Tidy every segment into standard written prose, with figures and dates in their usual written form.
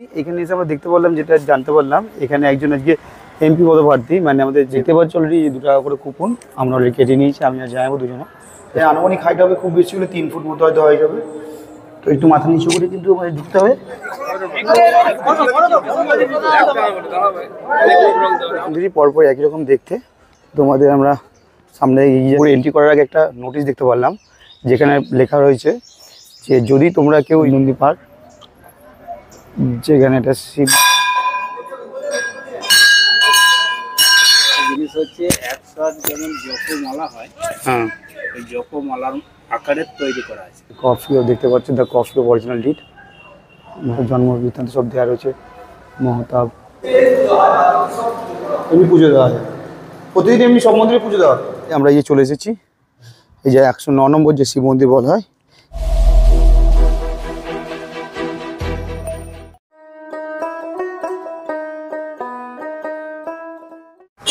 এখানে এসে আমরা দেখতে পারলাম, যেটা জানতে পারলাম, এখানে একজন আজকে এমপি পদপ্রার্থী, মানে আমাদের যেতে পারছি অলরেডি 2 টাকা করে কুপন আমরা অলরেডি কেটে নিয়েছি, আমি আর যাবো দুজনে। আনুমানিক হাইট হবে খুব বেশি হলে 3 ফুট মতো হয়তো হয়ে যাবে। তো একটু মাথা নিচু করে কিন্তু আমাদের ঢুকতে হবে। পরপর একই রকম দেখতে তোমাদের আমরা সামনে এন্ট্রি করার আগে একটা নোটিশ দেখতে পারলাম, যেখানে লেখা রয়েছে যে যদি তোমরা কেউ নন্দী পার্ক, যেখানে একটা শিব জিনিস হচ্ছে একসাথ যেমন জপমালা হয়, হ্যাঁ ওই জপমালার আকারে তৈরি করা আছে। কফিও দেখতে পাচ্ছেন, দ্য কফি অফ অরিজিনাল ডিট, জন্ম বৃত্তান্ত সব দেওয়া রয়েছে, মহতাব। এমনি পুজো দেওয়া হয় প্রতিদিন, এমনি সব মন্দিরে পুজো দেওয়া হয়। আমরা এই চলে এসেছি এই যে 109 নম্বর যে শিব মন্দির বলা হয়।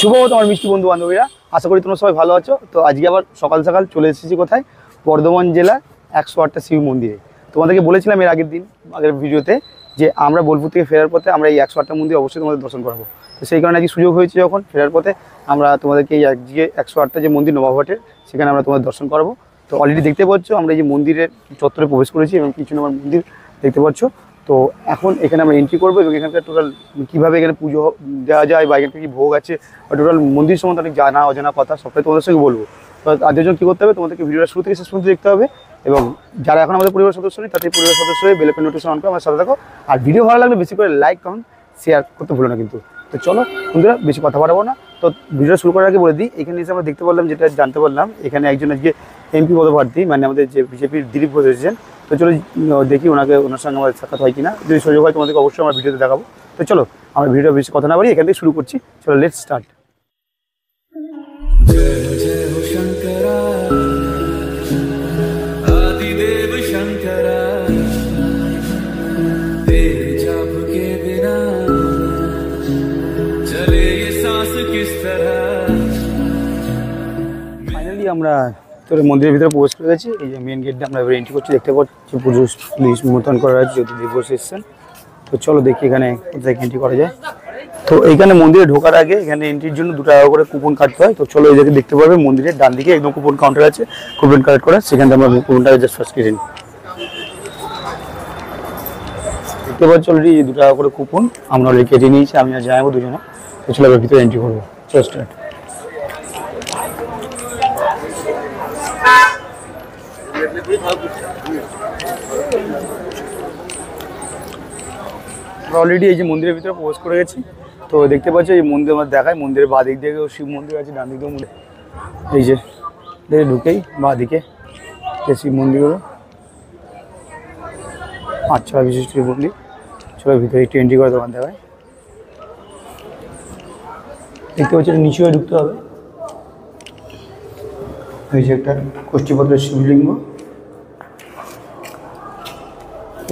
শুভমত আমার মিষ্টি বন্ধু বান্ধবীরা, আশা করি তোমরা সবাই ভালো আছো। তো আজকে আবার সকাল সকাল চলে এসেছি কোথায়, বর্ধমান জেলার 108টা শিব মন্দিরে। তোমাদেরকে বলেছিলাম এর আগের ভিডিওতে যে আমরা বোলপুর থেকে ফেরার পথে আমরা এই 108টা মন্দির অবশ্যই তোমাদের দর্শন করবো। তো সেই কারণে আজকে সুযোগ হয়েছে, যখন ফেরার পথে আমরা তোমাদেরকে এই আজকে 108টা যে মন্দির নবাবহাটের, সেখানে আমরা তোমাদের দর্শন করাবো। তো অলরেডি দেখতে পাচ্ছ আমরা এই যে মন্দিরের চত্বরে প্রবেশ করেছি এবং কিছু নম্বর মন্দির দেখতে পাচ্ছ। তো এখন এখানে আমরা এন্ট্রি করবো এবং এখানকার টোটাল কীভাবে এখানে পুজো দেওয়া যায় বা এখানে কী ভোগ আছে বা টোটাল মন্দির সম্বন্ধে অনেক জানা অজানা কথা সবটাই তোমাদের সঙ্গে বলবো। তো তাদের জন্য কী করতে হবে, তোমাদেরকে ভিডিওটা শুরু থেকে শেষ পর্যন্ত দেখতে হবে, এবং যারা এখন আমাদের পরিবার সদস্য নেই তাদের পরিবার সদস্য হয়ে বেল আইকন নোটিফিকেশন অন করে আমার সাথে থাকো। আর ভিডিও ভালো লাগলে বেশি করে লাইক, কমেন্ট, শেয়ার করতে ভুলো না কিন্তু। তো চলো বন্ধুরা, বেশি কথা বাড়াবো না। তো ভিডিও শুরু করার আগে বলে দিই, এখানে এসে আমরা দেখতে পারলাম, যেটা জানতে পারলাম, এখানে একজন আজকে এমপি পদপ্রার্থী, মানে আমাদের যে বিজেপির দিলীপ ঘোষ এসেছেন। তো চলো দেখি ওনার সঙ্গে আমাদের সাক্ষাৎ হয় কিনা, যদি সুযোগ হয় তোমাদেরকে অবশ্যই আমার ভিডিওতে দেখাবো। তো চলো আমরা ভিডিও বেশি কথা না বাড়ি এখান থেকে শুরু করছি। চলো লেটস স্টার্ট। ফাইনালি আমরা তোর মন্দিরের ভিতরে প্রবেশ করে গেছি। এই যে মেন গেটটা আমরা এবার এন্ট্রি করছি, দেখতে পাচ্ছি পুলিশ মোতায়েন করা আছে, যদি দিলীপ ঘোষ এসেছেন। তো চলো দেখি এখানে কোথায় এন্ট্রি করা যায়। তো এইখানে মন্দিরে ঢোকার আগে এখানে এন্ট্রির জন্য 2 টাকা করে কুপন কাটতে হয়। তো চলো এই জায়গায় দেখতে পারবে মন্দিরের ডান দিকে একদম কুপন কাউন্টার আছে, কুপন কালেক্ট করা, সেখান থেকে আমরা কুপনটা জাস্ট ফার্স্ট কেটে নিই। দেখতে পাচ্ছি অলরেডি 2 টাকা করে কুপন আমরা অলরেডি কেটে নিয়েছি, আমি আর যাবো দুজনে। তো চলো এবার ভিতরে এন্ট্রি করবো। চলো স্টার্ট। আমরা অলরেডি এই যে মন্দিরের ভিতরে প্রবেশ করে গেছি। তো দেখতে পাচ্ছি এই মন্দির আমার দেখায়, মন্দিরের বাঁ দিক দিকেও শিব মন্দির আছে, ডান দিক দিকেও মন্দির। এই যে ঢুকেই বাঁ দিকে শিব মন্দিরগুলো, 5 বিশিষ্ট শিব মন্দির। চলো ভিতরে একটু এন্ট্রি করে দোকান দেখায়। দেখতে পাচ্ছি এটা নিচে ঢুকতে হবে। এই যে একটা কষ্টিপত্রের শিবলিঙ্গ,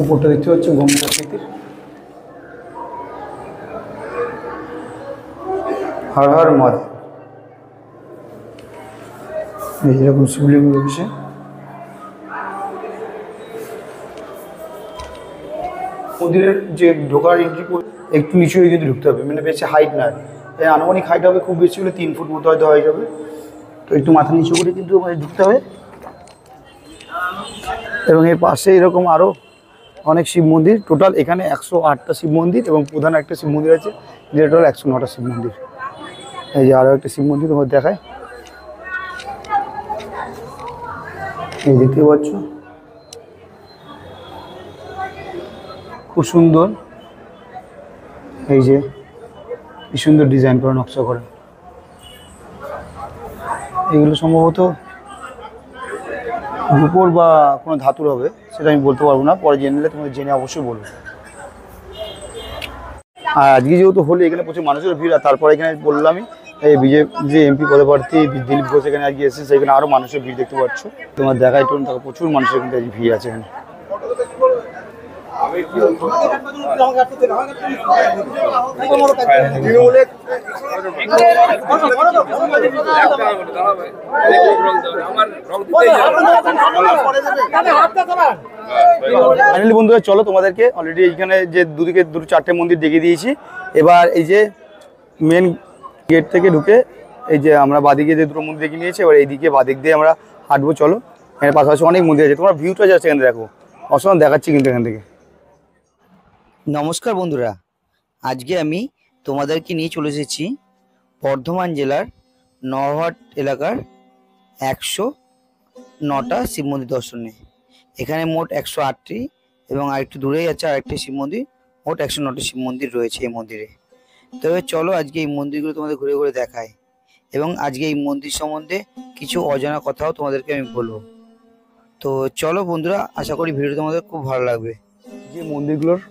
উপরটা দেখতে পাচ্ছি গম্ভীর আকৃতির। হর হর মহাদেব, এই যেরকম শিবলিঙ্গ রয়েছে। মন্দিরের যে ঢোকার এন্ট্রি একটু নিচু হয়ে কিন্তু ঢুকতে হবে, মানে বেশি হাইট না, আনুমানিক হাইট হবে খুব বেশি হলে 3 ফুট মতো হয়তো হয়ে যাবে। তো একটু মাথা নিচু করে কিন্তু আমাদের ঢুকতে হবে। এবং এর পাশে এরকম আরও অনেক শিব মন্দির, টোটাল এখানে 108টা শিব মন্দির এবং প্রধান একটা শিব মন্দির আছে, যেটা টোটাল 109টা শিব মন্দির। এই যে আরও একটা শিব মন্দির তোমার দেখায়, এই দেখতে পাচ্ছ খুব সুন্দর। এই যে কি সুন্দর ডিজাইন করা, নকশা করা। এগুলো সম্ভবত রূপোর বা কোনো ধাতুর হবে, সেটা আমি বলতে পারবো না, পরে জেনে নিলে তোমাদের জেনে অবশ্যই বলবো। আর আজকে যেহেতু হলে এখানে প্রচুর মানুষের ভিড়, আর তারপরে এখানে বললামই এই যে এমপি পদপ্রার্থী দিলীপ ঘোষ এখানে আজকে এসেছে, সেখানে আরও মানুষের ভিড় দেখতে পাচ্ছ। তোমার দেখায় প্রচুর মানুষের কিন্তু ভিড় আছে এখানে। ফাইনালি বন্ধুরা চলো তোমাদেরকে অলরেডি এইখানে যে দুদিকে দুটো চারটে মন্দির দেখিয়ে দিয়েছি। এবার এই যে মেন গেট থেকে ঢুকে এই যে আমরা বাদিকে যে দুটো মন্দির দেখে নিয়েছি, এবার এইদিকে বাদিক দিয়ে আমরা হাঁটবো। চলো, এখানে পাশাপাশি অনেক মন্দির আছে, তোমরা ভিউটা যাচ্ছে এখানে দেখো, অসাধারণ দেখাচ্ছি কিন্তু এখান থেকে। নমস্কার বন্ধুরা, আজকে আমি তোমাদেরকে নিয়ে চলে এসেছি বর্ধমান জেলার নরহাট এলাকার 109টা শিব মন্দির দর্শনে। এখানে মোট 108টি এবং আরেকটু দূরেই আছে আরেকটি শিব মন্দির। মোট 109টি শিব মন্দির রয়েছে এই মন্দিরে। তবে চলো আজকে এই মন্দিরগুলো তোমাদের ঘুরে ঘুরে দেখাই এবং আজকে এই মন্দির সম্বন্ধে কিছু অজানা কথাও তোমাদেরকে আমি বলবো। তো চলো বন্ধুরা, আশা করি ভিডিওটা তোমাদের খুব ভালো লাগবে। যে মন্দিরগুলোর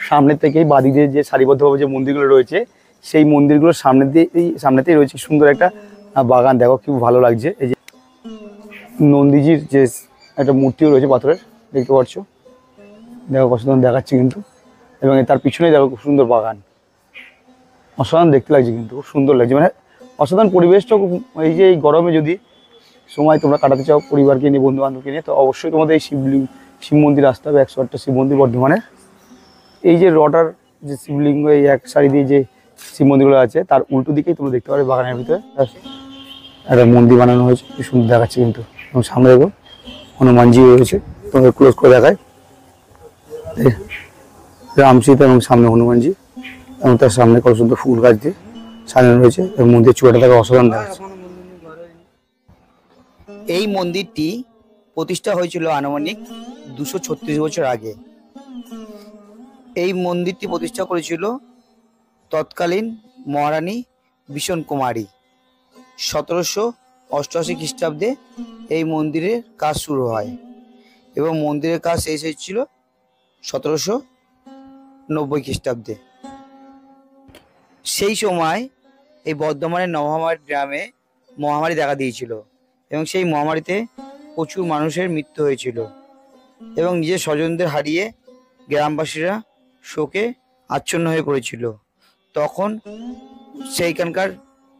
সামনে থেকেই বাদিকে যে সারিবদ্ধভাবে যে মন্দিরগুলো রয়েছে, সেই মন্দিরগুলোর সামনেতেই রয়েছে সুন্দর একটা বাগান। দেখো খুব ভালো লাগছে। এই যে নন্দীজির যে একটা মূর্তিও রয়েছে পাথরের, দেখতে পাচ্ছ, দেখো অসাধারণ দেখাচ্ছে কিন্তু। এবং তার পিছনেই দেখো খুব সুন্দর বাগান, অসাধারণ দেখতে লাগছে কিন্তু, খুব সুন্দর লাগছে, মানে অসাধারণ পরিবেশটা। এই যে এই গরমে যদি সময় তোমরা কাটাতে চাও পরিবারকে নিয়ে, বন্ধু বান্ধবকে নিয়ে, তো অবশ্যই তোমাদের এই শিব মন্দির আসতে হবে। 108টা শিব মন্দির বর্ধমানে। এই যে রটার যে শিবলিঙ্গ এই এক সারি দিয়ে যে শিব মন্দিরগুলো আছে, তার উল্টো দিকেই তোমরা দেখতে পাবে বাগানের ভিতরে একটা মন্দির বানানো হয়েছে, কি সুন্দর দেখাচ্ছে কিন্তু। এবং সামনে দেখো হনুমানজি রয়েছে, তোমাদের ক্লোজ করে দেখায়, রাম সীতা এবং সামনে হনুমানজি, এবং তার সামনে কত সুন্দর ফুল গাছ দিয়ে সাজানো রয়েছে, এবং মন্দির চূড়াটা দেখো অসাধারণ দেখাচ্ছে। এই মন্দিরটি প্রতিষ্ঠা হয়েছিল আনুমানিক 236 বছর আগে। এই মন্দিরটি প্রতিষ্ঠা করেছিল তৎকালীন মহারানী ভীষণ কুমারী। 1788 খ্রিস্টাব্দে এই মন্দিরের কাজ শুরু হয় এবং মন্দিরের কাজ শেষ হয়েছিল 1790 খ্রিস্টাব্দে। সেই সময় এই বর্ধমানের নবহামার গ্রামে মহামারী দেখা দিয়েছিল এবং সেই মহামারীতে প্রচুর মানুষের মৃত্যু হয়েছিল এবং নিজের স্বজনদের হারিয়ে গ্রামবাসীরা শোকে আচ্ছন্ন হয়ে পড়েছিল। তখন সেইখানকার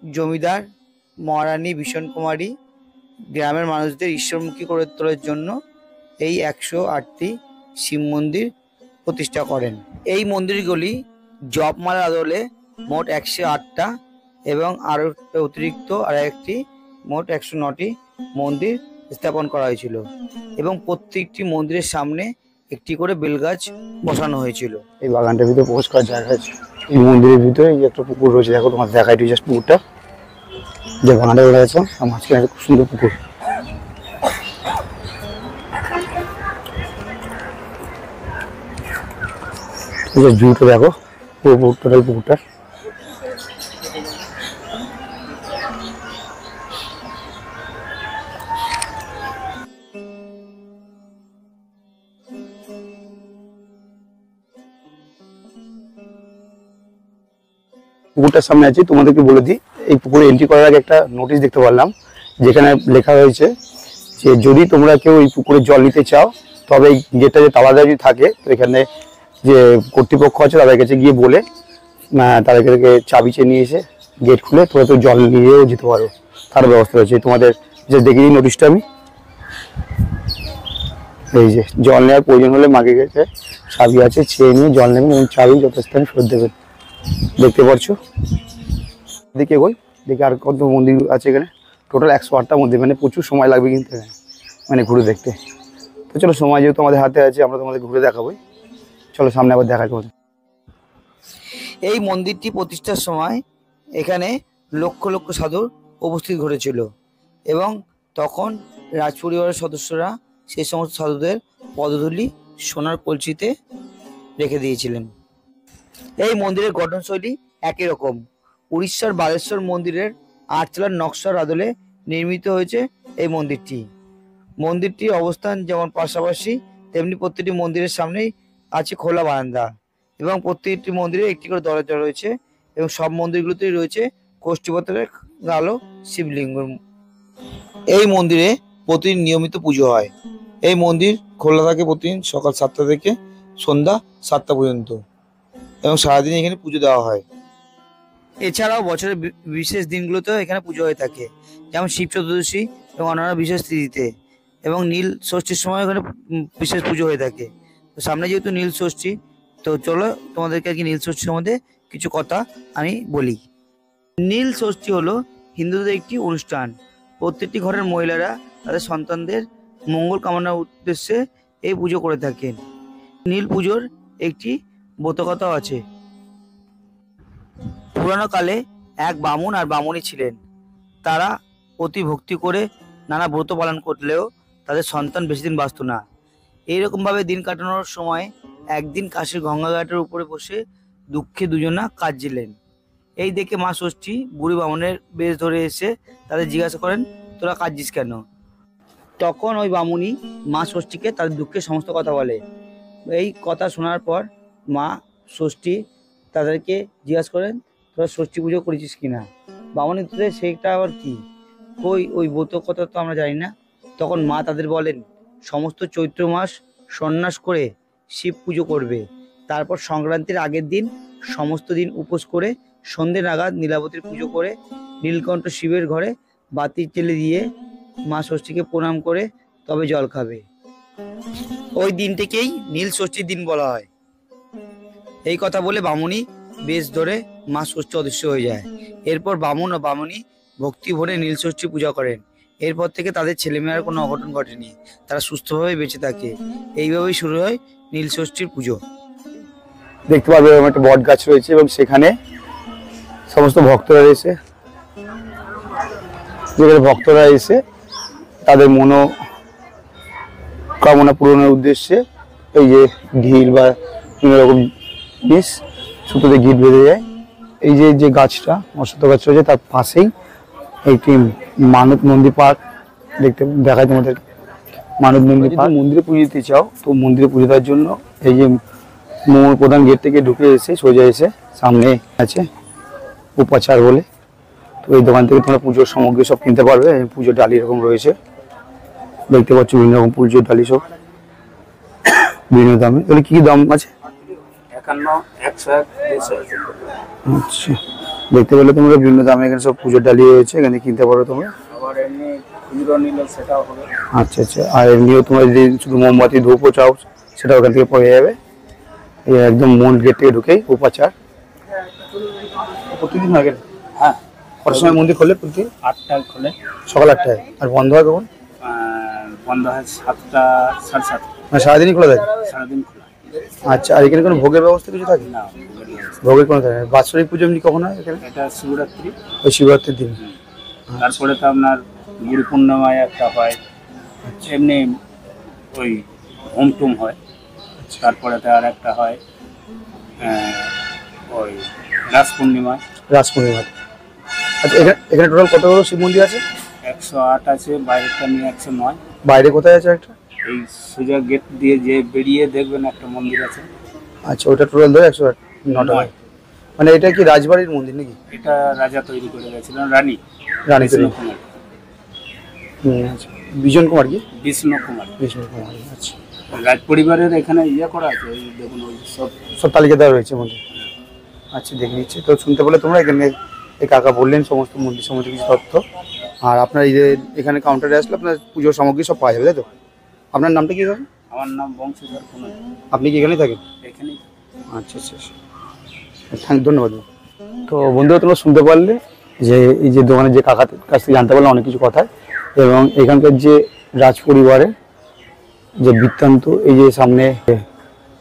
জমিদার মহারানী ভীষণ কুমারী গ্রামের মানুষদের ঈশ্বরমুখী করে তোলার জন্য এই 108টি শিব মন্দির প্রতিষ্ঠা করেন। এই মন্দিরগুলি জপমালার আদলে মোট 108টা এবং আরও অতিরিক্ত আরেকটি মোট 109টি মন্দির স্থাপন করা হয়েছিল এবং প্রত্যেকটি মন্দিরের সামনে একটি করে বেলগাছ বসানো হয়েছিল। এই বাগানটার ভিতরে প্রবেশ করার জায়গা আছে। এই মন্দিরের ভিতরে এই একটা পুকুর রয়েছে, দেখো তোমার দেখাই দিই জাস্ট পুকুরটা, যে বাগানটা রয়েছে আছে, আর মাঝখানে খুব সুন্দর পুকুর। ভিউটা দেখো পুরো টোটাল পুকুরটা। পুকুরটার সামনে আছি, তোমাদেরকে বলে দিই এই পুকুরে এন্ট্রি করার আগে একটা নোটিশ দেখতে পারলাম, যেখানে লেখা হয়েছে যে যদি তোমরা কেউ এই পুকুরে জল নিতে চাও, তবে এই গেটটা যে তালা দেওয়া যদি থাকে, তো এখানে যে কর্তৃপক্ষ আছে তাদের কাছে গিয়ে বলে তাদেরকে চাবি চেয়ে নিয়ে এসে গেট খুলে তোমরা তো জল নিয়েও যেতে পারো, তার ব্যবস্থা রয়েছে। তোমাদের যে দেখিয়ে দিই নোটিশটা আমি, এই যে জল নেওয়ার প্রয়োজন হলে মাকে গেছে চাবি আছে, চেয়ে নিয়ে জল নেবেন এবং চাবি যথাস্থানে ফেরত দেবেন। দেখতে পাচ্ছ দেখে এগোই, দেখে আর কত মন্দির আছে এখানে। টোটাল 108টা মন্দির, মানে প্রচুর সময় লাগবে কিন্তু এখানে মানে ঘুরে দেখতে। তো চলো, সময় যেহেতু আমাদের হাতে আছে, আমরা তোমাদের ঘুরে দেখাবোই। চলো সামনে আবার দেখা করবো। এই মন্দিরটি প্রতিষ্ঠার সময় এখানে লক্ষ লক্ষ সাধুর উপস্থিত ঘটেছিল এবং তখন রাজপরিবারের সদস্যরা সেই সমস্ত সাধুদের পদধূলি সোনার কলসিতে রেখে দিয়েছিলেন। এই মন্দিরের গঠনশৈলী একই রকম। উড়িষ্যার বালেশ্বর মন্দিরের আটচালার নকশার আদলে নির্মিত হয়েছে এই মন্দিরটি। মন্দিরটির অবস্থান যেমন পাশাপাশি, তেমনি প্রতিটি মন্দিরের সামনেই আছে খোলা বারান্দা এবং প্রত্যেকটি মন্দিরে একটি করে দরজা রয়েছে এবং সব মন্দিরগুলোতেই রয়েছে কোষ্ঠীপত্রের কালো শিবলিঙ্গ। এই মন্দিরে প্রতিদিন নিয়মিত পুজো হয়। এই মন্দির খোলা থাকে প্রতিদিন সকাল 7টা থেকে সন্ধ্যা 7টা পর্যন্ত, এবং সারাদিন এখানে পুজো দেওয়া হয়। এছাড়াও বছরের বিশেষ দিনগুলোতেও এখানে পুজো হয়ে থাকে, যেমন শিব চতুর্দশী এবং অন্যান্য বিশেষ তিথিতে, এবং নীল ষষ্ঠীর সময় এখানে বিশেষ পুজো হয়ে থাকে। তো সামনে যেহেতু নীল ষষ্ঠী, তো চলো তোমাদেরকে আর কি নীল ষষ্ঠী সম্বন্ধে কিছু কথা আমি বলি। নীল ষষ্ঠী হলো হিন্দুদের একটি অনুষ্ঠান। প্রত্যেকটি ঘরের মহিলারা তাদের সন্তানদের মঙ্গল কামনার উদ্দেশ্যে এই পুজো করে থাকেন। নীল পুজোর একটি ব্রতকথাও আছে। পুরানো কালে এক বামুন আর বামুনি ছিলেন। তারা অতি ভক্তি করে নানা ব্রত পালন করলেও তাদের সন্তান বেশি দিন বাঁচত না। এইরকমভাবে দিন কাটানোর সময় একদিন কাশীর গঙ্গাঘাটের উপরে বসে দুঃখে দুজনা কাঁদছিলেন। এই দেখে মা ষষ্ঠী বুড়ি বামুনের বেশ ধরে এসে তাদের জিজ্ঞাসা করেন, তোরা কাঁদছিস কেন? তখন ওই বামুনি মা ষষ্ঠীকে তাদের দুঃখের সমস্ত কথা বলে। এই কথা শোনার পর মা ষষ্ঠী তাদেরকে জিজ্ঞাসা করেন, তোরা ষষ্ঠী পুজো করেছিস কিনা? বামুনি তোদের সেইটা আবার কি? ওই ব্রত কথা তো আমরা জানি না। তখন মা তাদের বলেন, সমস্ত চৈত্র মাস সন্ন্যাস করে শিব পুজো করবে, তারপর সংক্রান্তির আগের দিন সমস্ত দিন উপোস করে সন্ধ্যে নাগাদ নীলাবতীর পুজো করে নীলকণ্ঠ শিবের ঘরে বাতি জ্বেলে দিয়ে মা ষষ্ঠীকে প্রণাম করে তবে জল খাবে। ওই দিনটিকেই নীল ষষ্ঠীর দিন বলা হয়। এই কথা বলে বামুনি বেশ ধরে মা ষষ্ঠী অদৃশ্য হয়ে যায়। এরপর বামুন ও বামুনি ভক্তি ভরে নীল ষষ্ঠী পূজা করেন। এরপর থেকে তাদের ছেলেমেয়ের কোনো অঘটন ঘটেনি, তারা সুস্থভাবে বেঁচে থাকে। এইভাবেই শুরু হয় নীল ষষ্ঠীর পুজো। দেখতে পারবে এরকম একটা বট গাছ রয়েছে এবং সেখানে সমস্ত ভক্তরা এসে তাদের মনোকামনা পূরণের উদ্দেশ্যে এই যে ঢিল বা বিভিন্ন রকম জিনিস সুতোতে গিট বেঁধে যায়। এই যে গাছটা অশ্বত্থ গাছ রয়েছে তার পাশেই একটি মানত মন্দির পার্ক দেখায় তোমাদের। মানত মন্দির পার্ক, মন্দিরে পুজো দিতে চাও তো মন্দিরে পুজো দেওয়ার জন্য এই যে প্রধান গেট থেকে ঢুকে এসে সোজা এসে সামনে আছে উপাচার বলে, তো এই দোকান থেকে তোমরা পুজোর সামগ্রী সব কিনতে পারবে। পুজোর ডালি এরকম রয়েছে, দেখতে পাচ্ছ বিভিন্ন রকম পুজোর ডালি সব বিভিন্ন দামে। তাহলে কি দাম আছে? 51, 101, 200। আচ্ছা, দেখতে পেলে তোমরা বিভিন্ন দামে এখানে সব পুজোর ডালি রয়েছে, এখানে কিনতে পারো তোমরা। আবার এমনি খুচরো নিলে সেটাও হবে। আচ্ছা, আর এমনিও তোমরা যদি শুধু মোমবাতি ধূপও চাও সেটা ওখান থেকে পেয়ে যাবে। এই একদম মূল গেট থেকে ঢুকেই উপাচার। প্রতিদিন আগে হ্যাঁ, কটার সময় মন্দির খোলে? প্রতিদিন 8টায় খোলে, সকাল 8টায়। আর বন্ধ হয় কখন? বন্ধ হয় 7টা, 7:30। মানে সারাদিনই খোলা থাকে? সারাদিন খোলা। আচ্ছা, আর এখানে কোনো ভোগের ব্যবস্থা কিছু থাকে? না, ভোগের কোনো থাকে না। বাৎসরিক পুজো এমনি কখন হয় এখানে? এটা শিবরাত্রি। ওই শিবরাত্রির দিন। তারপরে তো আপনার গুরু পূর্ণিমায় একটা হয়, এমনি ওই হোম টুম হয়। তারপরে তো আর একটা হয় ওই রাস পূর্ণিমায়। রাস পূর্ণিমা। আচ্ছা, এখানে টোটাল কতগুলো শিব মন্দির আছে? 108 আছে, বাইরেটা নিয়ে 109। বাইরে কোথায় আছে একটা? এই সোজা গেট দিয়ে যে বেরিয়ে দেখবেন একটা মন্দির আছে। আচ্ছা, ওটা টোটাল ধরে 109টা। মানে এটা কি রাজবাড়ির মন্দির নাকি? এটা রাজা তৈরি করে গেছিলেন, রানী বিষ্ণু কুমার। আচ্ছা, বিজন কুমার কি? বিষ্ণু কুমার। আচ্ছা, রাজ পরিবারের এখানে করা আছে, ওই দেখুন ওই সব তালিকা দেওয়া রয়েছে মন্দির। আচ্ছা, দেখে নিচ্ছি। তো শুনতে পেলে তোমরা এখানে এই কাকা বললেন সমস্ত মন্দির সম্বন্ধে কিছু তথ্য। আর আপনার এই যে এখানে কাউন্টারে আসলে আপনার পুজোর সামগ্রী সব পাওয়া যাবে, তাই তো? আপনার নামটা কি হবে? আমার নাম বংশধর কুমার। আপনি কি এখানেই থাকেন? এখানেই। আচ্ছা, ধন্যবাদ। তো বন্ধুরা, তোমরা শুনতে পারলে যে এই যে দোকানের যে কাকার কাছ থেকে জানতে পারলাম অনেক কিছু কথা, এবং এখানকার যে রাজ পরিবারের যে বৃত্তান্ত। এই যে সামনে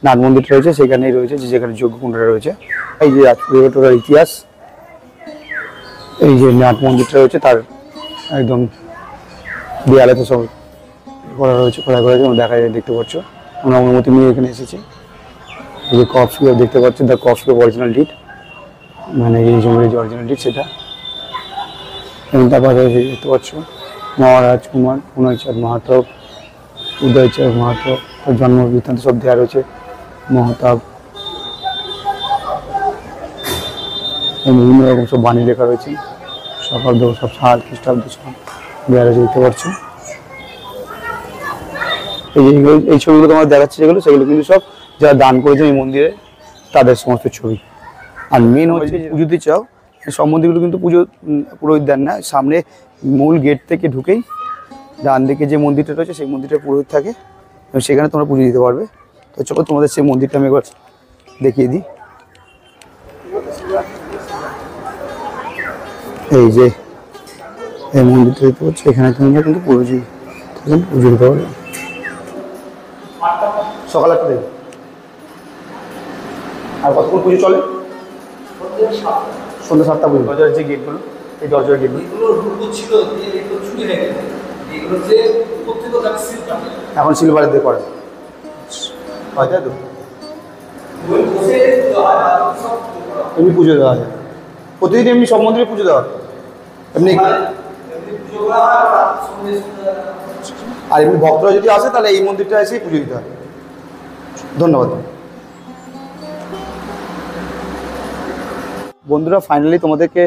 নাট মন্দিরটা রয়েছে সেখানেই রয়েছে, যেখানে যজ্ঞকুণ্ডটা রয়েছে। এই যে রাজ পরিবারটার ইতিহাস, এই যে নাট মন্দিরটা রয়েছে তার একদম দেয়ালে তো সব করা রয়েছে, দেখা যায়। দেখতে পাচ্ছ আমরা অনুমতি নিয়ে এখানে এসেছি। এই যে কফ স্কুপ দেখতে পাচ্ছেন, দ্য কফ স্কুপ অরিজিনাল ডিট, মানে এই জমির যে অরিজিনাল ডিট সেটা। এবং তারপরে দেখতে পাচ্ছ মহারাজ কুমার পুনয়চাঁদ মাহাতো, উদয়চাঁদ মাহাতো, তার জন্ম বৃত্তান্ত সব দেওয়া রয়েছে। মহতাব, বিভিন্ন রকম সব বাণী লেখা রয়েছে। শকাব্দ, সব সাল খ্রিস্টাব্দ সব দেওয়া রয়েছে, দেখতে পাচ্ছ। এই ছবিগুলো তোমার দেখাচ্ছে সেগুলো কিন্তু সব যারা দান করেছে এই মন্দিরে তাদের সমস্ত ছবি। আর মেন হচ্ছে পুজো দিতে চাও, সব মন্দিরগুলো কিন্তু পুজো পুরোহিত দেন না, সামনে মূল গেট থেকে ঢুকেই ডান দিকে যে মন্দিরটা রয়েছে সেই মন্দিরটা পুরোহিত থাকে এবং সেখানে তোমরা পুজো দিতে পারবে। তো চলো তোমাদের সেই মন্দিরটা আমি একবার দেখিয়ে দিই। এই যে এই মন্দিরটা দেখতে পাচ্ছ, এখানে তোমরা কিন্তু পুজো দিতে পারবে সকাল 8টা থেকে। আর কতক্ষণ পুজো চলে? সন্ধ্যা 7টা পর্যন্ত। দরজার যে গেটগুলো, এই দরজার গেটগুলো এখন সিলভার দিয়ে করে হয়, তাই তো? এমনি পুজো দেওয়া হয় প্রতিদিন, এমনি সব মন্দিরে পুজো দেওয়া হয় এমনি। আর এমনি ভক্তরা যদি আসে তাহলে এই মন্দিরটা এসেই পুজো দিতে হয়। ধন্যবাদ বন্ধুরা। ফাইনালি তোমাদেরকে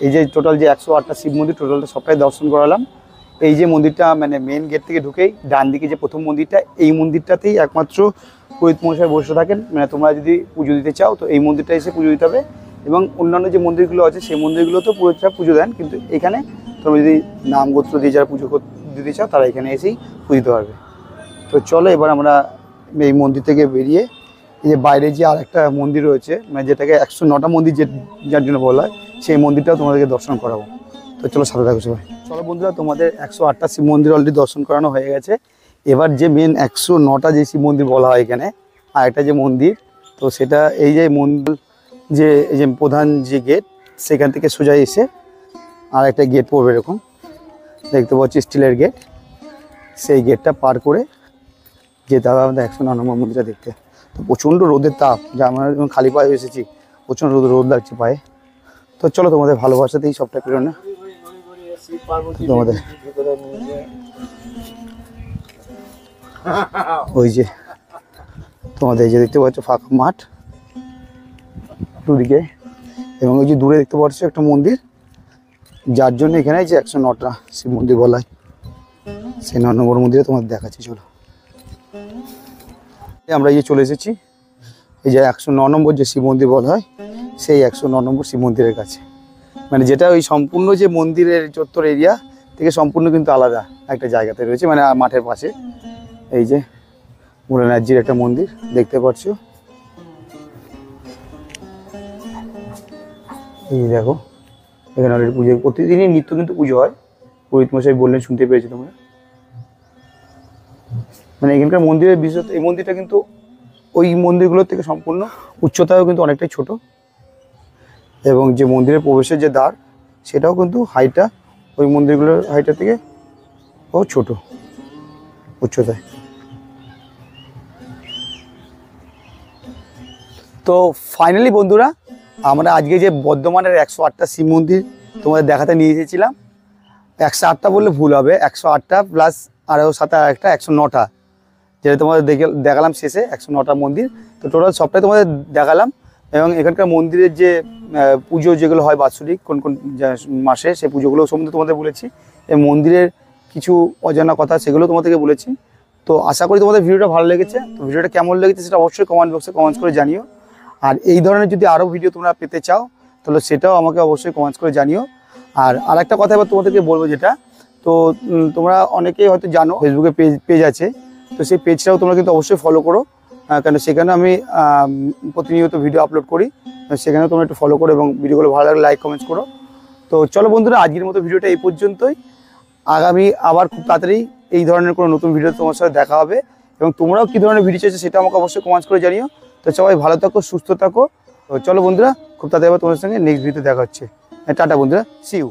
এই যে টোটাল যে 108টা শিব মন্দির টোটালটা সবটাই দর্শন করালাম। এই যে মন্দিরটা মানে মেন গেট থেকে ঢুকেই ডান দিকে যে প্রথম মন্দিরটা, এই মন্দিরটাতেই একমাত্র পুরোহিত মশাই বসে থাকেন। মানে তোমরা যদি পুজো দিতে চাও তো এই মন্দিরটা এসে পুজো দিতে হবে। এবং অন্যান্য যে মন্দিরগুলো আছে সেই মন্দিরগুলোতেও পুরোহিতরা পুজো দেন, কিন্তু এখানে তোমরা যদি নাম গোত্র দিয়ে যারা পুজো দিতে চাও তারা এখানে এসেই পুজো দিতে পারবে। তো চলো এবার আমরা এই মন্দির থেকে বেরিয়ে এই যে বাইরে যে আর একটা মন্দির রয়েছে, মানে যেটাকে 109টা মন্দির যার জন্য বলা হয়, সেই মন্দিরটাও তোমাদেরকে দর্শন করাবো। তো চলো সাথে থাকো সবাই। চলো বন্ধুরা, তোমাদের 108টা শিব মন্দির অলরেডি দর্শন করানো হয়ে গেছে। এবার যে মেন 109টা যে শিব মন্দির বলা হয় এখানে, আর একটা যে মন্দির, তো সেটা এই যে মন্দির যে এই যে প্রধান যে গেট, সেখান থেকে সোজা এসে আর একটা গেট পড়বে, এরকম দেখতে পাচ্ছি স্টিলের গেট, সেই গেটটা পার করে যেতে হবে আমাদের 109 নম্বর মন্দিরটা দেখতে। তো প্রচণ্ড রোদের তাপ, যা আমরা যখন খালি পায়ে এসেছি প্রচণ্ড রোদ লাগছে পায়ে। তো চলো তোমাদের ভালোবাসাতেই সবটা প্রেরণা তোমাদের। ওই যে তোমাদের এই যে দেখতে পাচ্ছ ফাঁকা মাঠ দুদিকে, এবং ওই যে দূরে দেখতে পাচ্ছ একটা মন্দির, যার জন্য এখানে যে 109টা শিব মন্দির বলা হয়, সেই 9 নম্বর মন্দিরে তোমাদের দেখাচ্ছি। চলো আমরা এই যে চলে এসেছি এই যে 109 নম্বর যে শিব মন্দির বলা হয়, সেই 109 নম্বর শিব মন্দিরের কাছে, মানে যেটা ওই সম্পূর্ণ যে মন্দিরের চত্বর এরিয়া থেকে সম্পূর্ণ কিন্তু আলাদা একটা জায়গাতে রয়েছে, মানে মাঠের পাশে। এই যে ভোলেনাথজির একটা মন্দির দেখতে পাচ্ছ, এই দেখো এখানে অলরেডি পুজো, প্রতিদিনই নিত্য কিন্তু পুজো হয়, পুরোহিত মশাই বললেন, শুনতে পেয়েছি তোমরা। মানে এখানকার মন্দিরের বিশেষত এই মন্দিরটা কিন্তু ওই মন্দিরগুলোর থেকে সম্পূর্ণ উচ্চতাও কিন্তু অনেকটাই ছোট, এবং যে মন্দিরের প্রবেশের যে দ্বার সেটাও কিন্তু হাইটটা ওই মন্দিরগুলোর হাইটের থেকে ও ছোট উচ্চতায়। তো ফাইনালি বন্ধুরা, আমরা আজকে যে বর্ধমানের 108টা শিব মন্দির তোমাদের দেখাতে নিয়ে এসেছিলাম, 108টা বললে ভুল হবে, 108টা প্লাস আরও সাথে আরেকটা 109টা, যেটা তোমাদের দেখালাম শেষে 109টা মন্দির। তো টোটাল সবটাই তোমাদের দেখালাম, এবং এখানকার মন্দিরের যে পুজো যেগুলো হয় বাৎসরিক কোন কোন মাসে, সেই পুজোগুলো সম্বন্ধে তোমাদের বলেছি। এই মন্দিরের কিছু অজানা কথা সেগুলো তোমাদেরকে বলেছি। তো আশা করি তোমাদের ভিডিওটা ভালো লেগেছে। তো ভিডিওটা কেমন লেগেছে সেটা অবশ্যই কমেন্ট বক্সে কমেন্টস করে জানিও। আর এই ধরনের যদি আরও ভিডিও তোমরা পেতে চাও তাহলে সেটাও আমাকে অবশ্যই কমেন্টস করে জানিও। আর আরেকটা কথা এবার তোমাদেরকে বলবো, যেটা তো তোমরা অনেকেই হয়তো জানো ফেসবুকে পেজ আছে, তো সেই পেজটাও তোমরা কিন্তু অবশ্যই ফলো করো, কেন সেখানে আমি প্রতিনিয়ত ভিডিও আপলোড করি, সেখানেও তোমরা একটু ফলো করো এবং ভিডিওগুলো ভালো লাগলে লাইক কমেন্টস করো। তো চলো বন্ধুরা, আজকের মতো ভিডিওটা এই পর্যন্তই। আগামী আবার খুব তাড়াতাড়ি এই ধরনের কোনো নতুন ভিডিও তোমার সাথে দেখা হবে, এবং তোমরাও কী ধরনের ভিডিও চাইছো সেটা আমাকে অবশ্যই কমেন্টস করে জানিও। তো সবাই ভালো থাকো, সুস্থ থাকো। তো চলো বন্ধুরা, খুব তাড়াতাড়ি আবার তোমাদের সঙ্গে নেক্সট ভিডিওতে দেখা হচ্ছে। টাটা বন্ধুরা, সি ইউ।